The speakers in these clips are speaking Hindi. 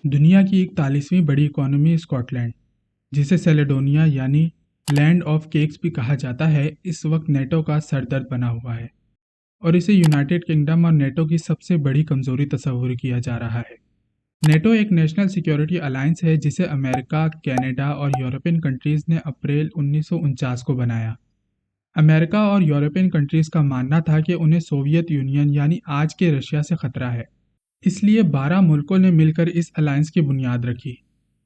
दुनिया की 41वीं बड़ी इकोनॉमी स्कॉटलैंड, जिसे सेलेडोनिया यानी लैंड ऑफ केक्स भी कहा जाता है, इस वक्त नेटो का सरदर्द बना हुआ है और इसे यूनाइटेड किंगडम और नेटो की सबसे बड़ी कमजोरी तस्वूर किया जा रहा है। नेटो एक नेशनल सिक्योरिटी अलायंस है जिसे अमेरिका, कनाडा और यूरोपियन कंट्रीज ने अप्रैल 1949 को बनाया। अमेरिका और यूरोपियन कंट्रीज का मानना था कि उन्हें सोवियत यूनियन यानी आज के रशिया से खतरा है। इसलिए 12 मुल्कों ने मिलकर इस अलायंस की बुनियाद रखी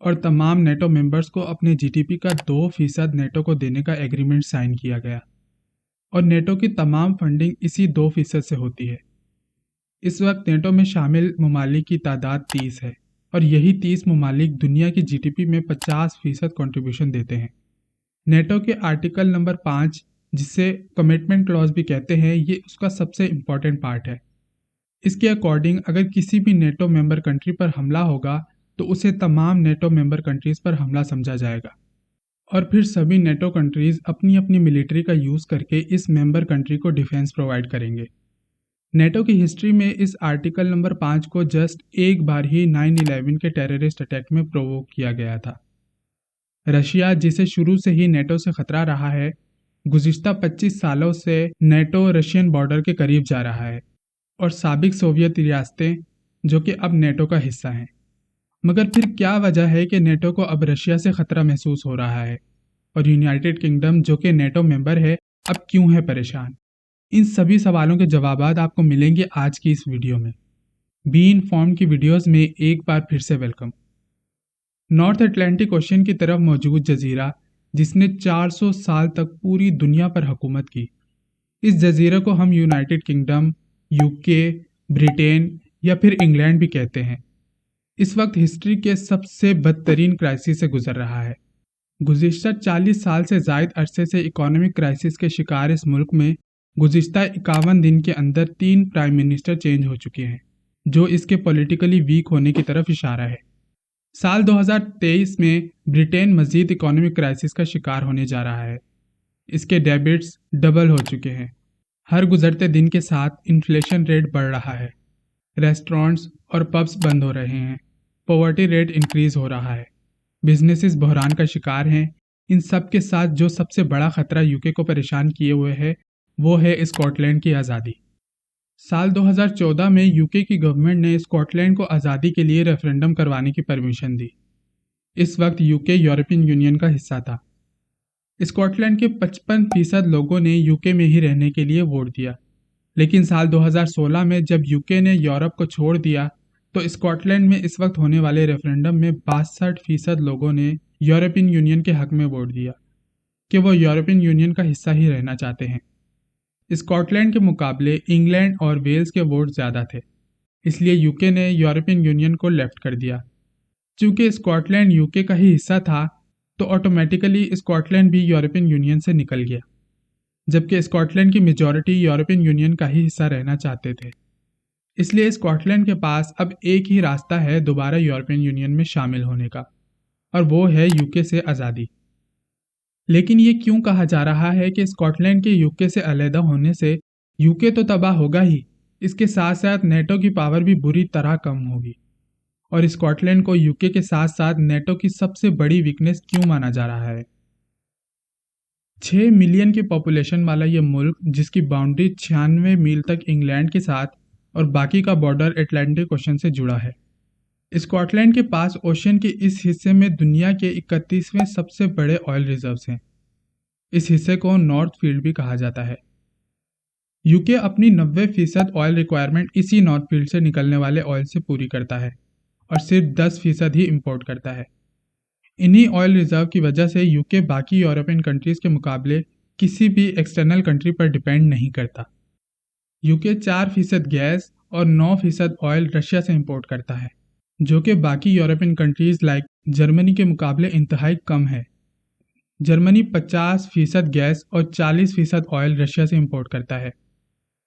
और तमाम नेटो मेंबर्स को अपने जीडीपी का 2% नेटो को देने का एग्रीमेंट साइन किया गया और नेटो की तमाम फंडिंग इसी 2% से होती है। इस वक्त नेटो में शामिल ममालिक की तादाद 30 है और यही 30 ममालिक दुनिया की जीडीपी में 50% कंट्रीब्यूशन देते हैं। नेटो के आर्टिकल नंबर 5, जिसे कमिटमेंट क्लॉज भी कहते हैं, ये उसका सबसे इम्पॉर्टेंट पार्ट है। इसके अकॉर्डिंग अगर किसी भी नेटो मेंबर कंट्री पर हमला होगा तो उसे तमाम नेटो मेंबर कंट्रीज पर हमला समझा जाएगा और फिर सभी नेटो कंट्रीज अपनी अपनी मिलिट्री का यूज़ करके इस मेंबर कंट्री को डिफेंस प्रोवाइड करेंगे। नेटो की हिस्ट्री में इस आर्टिकल नंबर 5 को जस्ट एक बार ही 9/11 के टेररिस्ट अटैक में प्रोवोक किया गया था। रशिया, जिसे शुरू से ही नेटो से खतरा रहा है, गुज़िश्ता 25 सालों से नेटो रशियन बॉर्डर के करीब जा रहा है और साबिक सोवियत रियासतें जो कि अब नेटो का हिस्सा हैं। मगर फिर क्या वजह है कि नेटो को अब रशिया से खतरा महसूस हो रहा है और यूनाइटेड किंगडम जो कि नेटो मेंबर है अब क्यों है परेशान? इन सभी सवालों के जवाबात आपको मिलेंगे आज की इस वीडियो में। बी इन्फॉर्म की वीडियोस में एक बार फिर से वेलकम। नॉर्थ अटलांटिक ओशन की तरफ मौजूद जजीरा, जिसने 400 साल तक पूरी दुनिया पर हुकूमत की, इस जजीरे को हम यूनाइटेड किंगडम, यूके, ब्रिटेन या फिर इंग्लैंड भी कहते हैं। इस वक्त हिस्ट्री के सबसे बदतरीन क्राइसिस से गुजर रहा है। गुज़िश्ता 40 साल से ज़ायद अरसे से इकोनॉमिक क्राइसिस के शिकार इस मुल्क में गुज़िश्ता 51 दिन के अंदर 3 प्राइम मिनिस्टर चेंज हो चुके हैं, जो इसके पॉलिटिकली वीक होने की तरफ इशारा है। साल 2023 में ब्रिटेन मज़ीद इकोनॉमिक क्राइसिस का शिकार होने जा रहा है। इसके डेबिट्स डबल हो चुके हैं। हर गुजरते दिन के साथ इन्फ्लेशन रेट बढ़ रहा है, रेस्टोरेंट्स और पब्स बंद हो रहे हैं, पॉवर्टी रेट इंक्रीज हो रहा है, बिजनेसेस बहरान का शिकार हैं। इन सब के साथ जो सबसे बड़ा खतरा यूके को परेशान किए हुए है वो है स्कॉटलैंड की आज़ादी। साल 2014 में यूके की गवर्नमेंट ने स्कॉटलैंड को आज़ादी के लिए रेफरेंडम करवाने की परमिशन दी। इस वक्त यूके यूरोपियन यूनियन का हिस्सा था। स्कॉटलैंड के 55% लोगों ने यूके में ही रहने के लिए वोट दिया, लेकिन साल 2016 में जब यूके ने यूरोप को छोड़ दिया तो स्कॉटलैंड में इस वक्त होने वाले रेफरेंडम में 62% लोगों ने यूरोपियन यूनियन के हक में वोट दिया कि वो यूरोपियन यूनियन का हिस्सा ही रहना चाहते हैं। स्कॉटलैंड के मुकाबले इंग्लैंड और वेल्स के वोट ज़्यादा थे, इसलिए यूके ने यूरोपियन यूनियन को लेफ्ट कर दिया। चूँकि स्कॉटलैंड यूके का ही हिस्सा था तो ऑटोमेटिकली स्कॉटलैंड भी यूरोपियन यूनियन से निकल गया, जबकि स्कॉटलैंड की मेजॉरिटी यूरोपियन यूनियन का ही हिस्सा रहना चाहते थे। इसलिए स्कॉटलैंड के पास अब एक ही रास्ता है दोबारा यूरोपियन यूनियन में शामिल होने का, और वो है यूके से आज़ादी। लेकिन ये क्यों कहा जा रहा है कि स्कॉटलैंड के यूके से अलहदा होने से यूके तो तबाह होगा ही, इसके साथ साथ नेटो की पावर भी बुरी तरह कम होगी। और स्कॉटलैंड को यूके के साथ साथ नेटो की सबसे बड़ी वीकनेस क्यों माना जा रहा है? 6 मिलियन की पॉपुलेशन वाला ये मुल्क, जिसकी बाउंड्री 96 मील तक इंग्लैंड के साथ और बाकी का बॉर्डर अटलांटिक ओशन से जुड़ा है। स्कॉटलैंड के पास ओशन के इस हिस्से में दुनिया के 31वें सबसे बड़े ऑयल रिजर्व्स हैं। इस हिस्से को नॉर्थ फील्ड भी कहा जाता है। यूके अपनी 90% ऑयल रिक्वायरमेंट इसी नॉर्थ फील्ड से निकलने वाले ऑयल से पूरी करता है और सिर्फ 10% ही इंपोर्ट करता है। इन्हीं ऑयल रिजर्व की वजह से यूके बाकी यूरोपियन कंट्रीज के मुकाबले किसी भी एक्सटर्नल कंट्री पर डिपेंड नहीं करता। यूके 4% गैस और 9% ऑयल रशिया से इंपोर्ट करता है, जो कि बाकी यूरोपियन कंट्रीज लाइक जर्मनी के मुकाबले इंतहाई कम है। जर्मनी 50% गैस और 40% ऑयल रशिया से इंपोर्ट करता है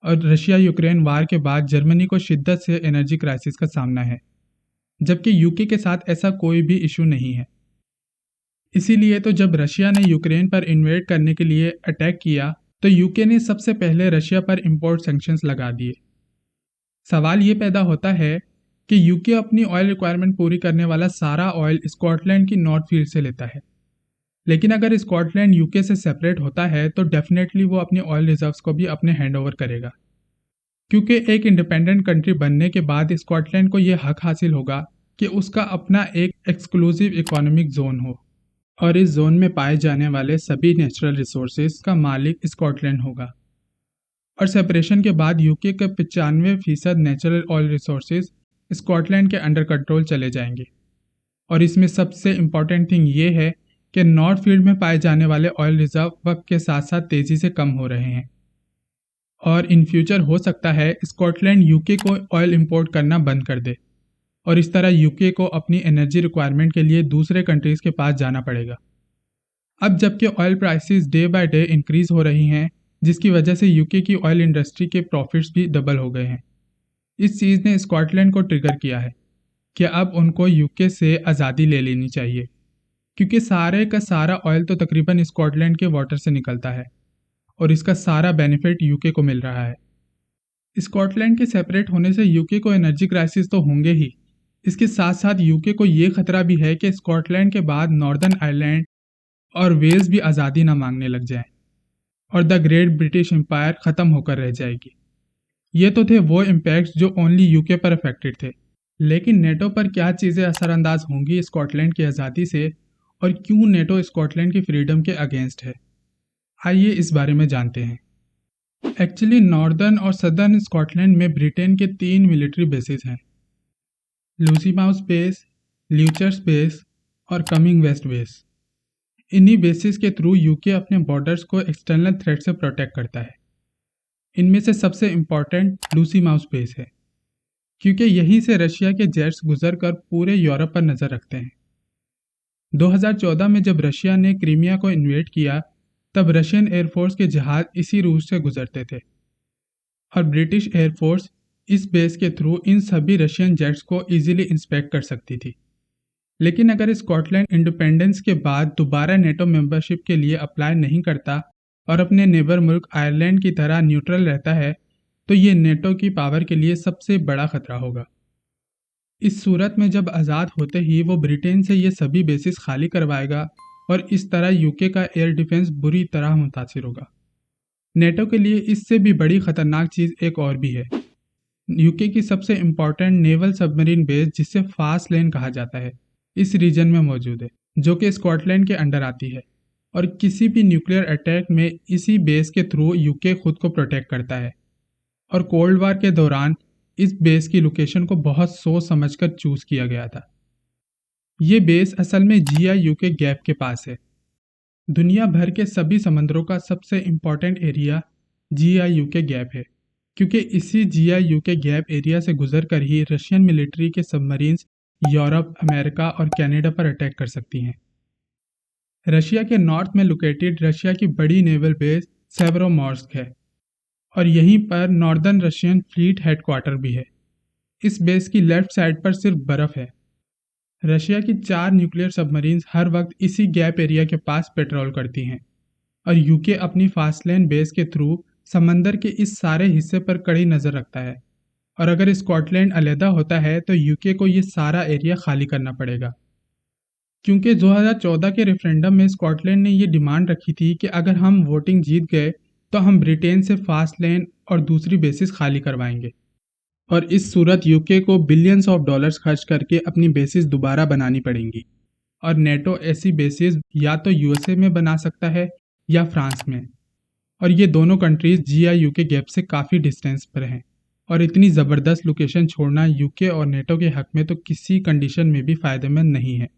और रशिया यूक्रेन वार के बाद जर्मनी को शिद्दत से एनर्जी क्राइसिस का सामना है, जबकि यूके के साथ ऐसा कोई भी इशू नहीं है। इसीलिए तो जब रशिया ने यूक्रेन पर इन्वेड करने के लिए अटैक किया तो यूके ने सबसे पहले रशिया पर इंपोर्ट सैंक्शंस लगा दिए। सवाल ये पैदा होता है कि यूके अपनी ऑयल रिक्वायरमेंट पूरी करने वाला सारा ऑयल स्कॉटलैंड की नॉर्थ फील्ड से लेता है। लेकिन अगर स्कॉटलैंड यूके से सेपरेट होता है तो डेफिनेटली वो अपनी ऑयल रिजर्व्स को भी अपने हैंड ओवर करेगा, क्योंकि एक इंडिपेंडेंट कंट्री बनने के बाद स्कॉटलैंड को यह हक हासिल होगा कि उसका अपना एक एक्सक्लूसिव इकोनॉमिक जोन हो और इस जोन में पाए जाने वाले सभी नेचुरल रिसोर्सेज का मालिक स्कॉटलैंड होगा। और सेपरेशन के बाद यूके के 95% नेचुरल ऑयल रिसोर्सेज स्कॉटलैंड के अंडर कंट्रोल चले जाएंगे। और इसमें सबसे इम्पॉर्टेंट थिंग ये है कि नॉर्थ फील्ड में पाए जाने वाले ऑयल रिजर्व वक्त के साथ साथ तेज़ी से कम हो रहे हैं और इन फ्यूचर हो सकता है स्कॉटलैंड यूके को ऑयल इंपोर्ट करना बंद कर दे और इस तरह यूके को अपनी एनर्जी रिक्वायरमेंट के लिए दूसरे कंट्रीज़ के पास जाना पड़ेगा। अब जबकि oil prices day by day increase हो रही हैं, जिसकी वजह से यूके की ऑयल इंडस्ट्री के प्रॉफिट्स भी डबल हो गए हैं। इस चीज़ ने स्कॉटलैंड को ट्रिगर किया है कि अब उनको यूके से आज़ादी ले लेनी चाहिए, क्योंकि सारे का सारा ऑयल तो तकरीबन स्कॉटलैंड के वाटर से निकलता है और इसका सारा बेनिफिट यूके को मिल रहा है। स्कॉटलैंड के सेपरेट होने से यूके को एनर्जी क्राइसिस तो होंगे ही, इसके साथ साथ यूके को ये खतरा भी है कि स्कॉटलैंड के बाद नॉर्दर्न आयरलैंड और वेल्स भी आज़ादी ना मांगने लग जाएं और द ग्रेट ब्रिटिश एम्पायर ख़त्म होकर रह जाएगी। ये तो थे वो इम्पैक्ट्स जो ओनली यूके पर अफेक्टेड थे, लेकिन नेटो पर क्या चीज़ें असरअंदाज होंगी स्कॉटलैंड की आज़ादी से और क्यों नेटो स्कॉटलैंड की फ्रीडम के अगेंस्ट है, आइए इस बारे में जानते हैं। एक्चुअली नॉर्दर्न और सदर्न स्कॉटलैंड में ब्रिटेन के 3 मिलिट्री बेसिस हैं, लूसीमाउस बेस, ल्यूचर्स बेस और कमिंग वेस्ट बेस। इन्हीं बेसिस के थ्रू यूके अपने बॉर्डर्स को एक्सटर्नल थ्रेट से प्रोटेक्ट करता है। इनमें से सबसे इम्पॉर्टेंट लूसी माउस बेस है, क्योंकि यहीं से रशिया के जेट्स गुजर कर पूरे यूरोप पर नज़र रखते हैं। 2014 में जब रशिया ने क्रीमिया को इन्वेड किया, तब रशियन एयरफोर्स के जहाज इसी रूट से गुजरते थे और ब्रिटिश एयरफोर्स इस बेस के थ्रू इन सभी रशियन जेट्स को इजीली इंस्पेक्ट कर सकती थी। लेकिन अगर स्कॉटलैंड इंडिपेंडेंस के बाद दोबारा नेटो मेंबरशिप के लिए अप्लाई नहीं करता और अपने नेबर मुल्क आयरलैंड की तरह न्यूट्रल रहता है, तो ये नेटो की पावर के लिए सबसे बड़ा खतरा होगा। इस सूरत में जब आज़ाद होते ही वो ब्रिटेन से ये सभी बेसिस खाली करवाएगा और इस तरह यूके का एयर डिफेंस बुरी तरह मुतासिर होगा। नेटो के लिए इससे भी बड़ी खतरनाक चीज़ एक और भी है। यूके की सबसे इम्पॉर्टेंट नेवल सबमरीन बेस, जिसे फास्ट लेन कहा जाता है, इस रीजन में मौजूद है, जो कि स्कॉटलैंड के अंडर आती है और किसी भी न्यूक्लियर अटैक में इसी बेस के थ्रू यूके खुद को प्रोटेक्ट करता है। और कोल्ड वार के दौरान इस बेस की लोकेशन को बहुत सोच समझकर चूज किया गया था। ये बेस असल में GIU के गैप के पास है। दुनिया भर के सभी समंदरों का सबसे इम्पॉर्टेंट एरिया GIU के गैप है, क्योंकि इसी GIU के गैप एरिया से गुजर कर ही रशियन मिलिट्री के सबमरीन्स यूरोप, अमेरिका और कनाडा पर अटैक कर सकती हैं। रशिया के नॉर्थ में लोकेटेड रशिया की बड़ी नेवल बेस सेवरोमोर्स्क है और यहीं पर नॉर्दर्न रशियन फ्लीट हेडक्वार्टर भी है। इस बेस की लेफ्ट साइड पर सिर्फ बर्फ है। रशिया की 4 न्यूक्लियर सबमरीन्स हर वक्त इसी गैप एरिया के पास पेट्रोल करती हैं और यूके अपनी फास्टलैंड बेस के थ्रू समंदर के इस सारे हिस्से पर कड़ी नज़र रखता है। और अगर स्कॉटलैंड अलहदा होता है तो यूके को ये सारा एरिया खाली करना पड़ेगा, क्योंकि 2014 के रेफरेंडम में स्कॉटलैंड ने ये डिमांड रखी थी कि अगर हम वोटिंग जीत गए तो हम ब्रिटेन से फास्ट लेन और दूसरी बेसिस खाली करवाएंगे और इस सूरत यूके को बिलियंस ऑफ डॉलर्स खर्च करके अपनी बेसिस दोबारा बनानी पड़ेंगी। और नेटो ऐसी बेसिस या तो यूएसए में बना सकता है या फ्रांस में, और ये दोनों कंट्रीज GIU के गैप से काफ़ी डिस्टेंस पर हैं और इतनी ज़बरदस्त लोकेशन छोड़ना यूके और नेटो के हक में तो किसी कंडीशन में भी फ़ायदेमंद नहीं है।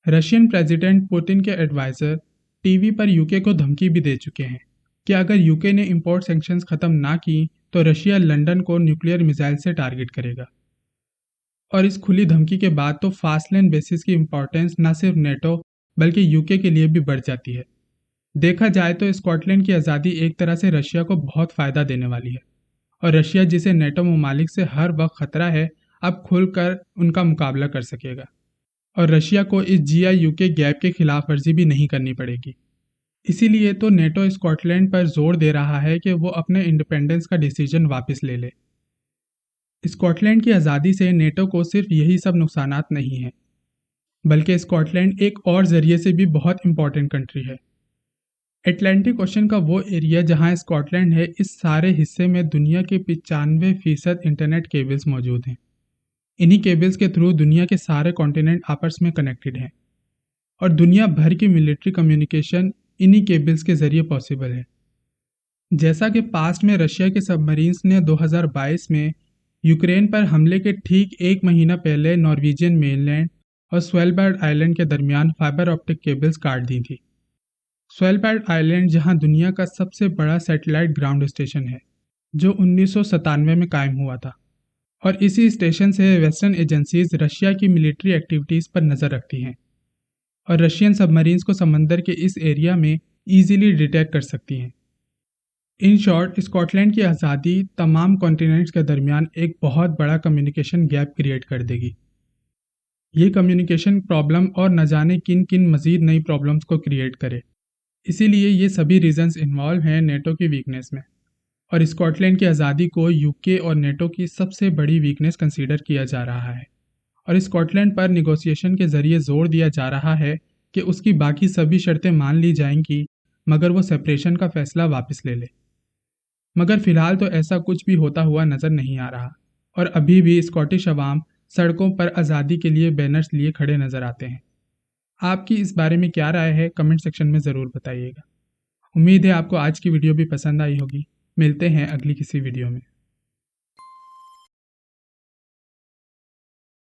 रशियन प्रेसिडेंट पुतिन के एडवाइज़र टीवी पर यूके को धमकी भी दे चुके हैं कि अगर यूके ने इंपोर्ट सैंक्शंस ख़त्म ना की तो रशिया लंदन को न्यूक्लियर मिसाइल से टारगेट करेगा। और इस खुली धमकी के बाद तो फास्टलैंड बेसिस की इम्पोर्टेंस न सिर्फ नेटो बल्कि यूके के लिए भी बढ़ जाती है। देखा जाए तो स्कॉटलैंड की आज़ादी एक तरह से रशिया को बहुत फ़ायदा देने वाली है और रशिया, जिसे नेटो ममालिक से हर वक्त खतरा है, अब खुलकर उनका मुकाबला कर सकेगा और रशिया को इस GIU के गैप के खिलाफ वर्जी भी नहीं करनी पड़ेगी। इसीलिए तो नेटो स्कॉटलैंड पर जोर दे रहा है कि वो अपने इंडिपेंडेंस का डिसीजन वापस ले ले। स्कॉटलैंड की आज़ादी से नेटो को सिर्फ यही सब नुकसानात नहीं हैं, बल्कि स्कॉटलैंड एक और ज़रिए से भी बहुत इम्पॉर्टेंट कंट्री है। अटलांटिक ओशन का वो एरिया जहां स्कॉटलैंड है, इस सारे हिस्से में दुनिया के 95% इंटरनेट केबल्स मौजूद हैं। इन्हीं केबल्स के थ्रू दुनिया के सारे कॉन्टिनेंट आपस में कनेक्टेड हैं और दुनिया भर की मिलिट्री कम्युनिकेशन इन्हीं केबल्स के ज़रिए पॉसिबल है। जैसा कि पास्ट में रशिया के सबमरीन्स ने 2022 में यूक्रेन पर हमले के ठीक एक महीना पहले नॉर्वेजियन मेनलैंड और स्वेलबैर्ड आइलैंड के दरमियान फाइबर ऑप्टिक केबल्स काट दी थी। स्वेलबैर्ड आइलैंड जहां दुनिया का सबसे बड़ा सैटेलाइट ग्राउंड स्टेशन है, जो 1997 में कायम हुआ था, और इसी स्टेशन से वेस्टर्न एजेंसीज रशिया की मिलिट्री एक्टिविटीज़ पर नज़र रखती हैं और रशियन सबमरीन्स को समंदर के इस एरिया में ईजिली डिटेक्ट कर सकती हैं। इन शॉर्ट, स्कॉटलैंड की आज़ादी तमाम कॉन्टिनेंट्स के दरमियान एक बहुत बड़ा कम्युनिकेशन गैप क्रिएट कर देगी। ये कम्युनिकेशन प्रॉब्लम और न जाने किन किन मज़ीद नई प्रॉब्लम्स को क्रिएट करे। इसीलिए ये सभी रीजंस इन्वॉल्व हैं नेटो की वीकनेस में, और स्कॉटलैंड की आज़ादी को यूके और नेटो की सबसे बड़ी वीकनेस कंसीडर किया जा रहा है, और स्कॉटलैंड पर निगोसिएशन के ज़रिए जोर दिया जा रहा है कि उसकी बाकी सभी शर्तें मान ली जाएंगी मगर वो सेपरेशन का फैसला वापस ले ले। मगर फ़िलहाल तो ऐसा कुछ भी होता हुआ नज़र नहीं आ रहा, और अभी भी स्कॉटिश अवाम सड़कों पर आज़ादी के लिए बैनर्स लिए खड़े नज़र आते हैं। आपकी इस बारे में क्या राय है, कमेंट सेक्शन में ज़रूर बताइएगा। उम्मीद है आपको आज की वीडियो भी पसंद आई होगी। मिलते हैं अगली किसी वीडियो में।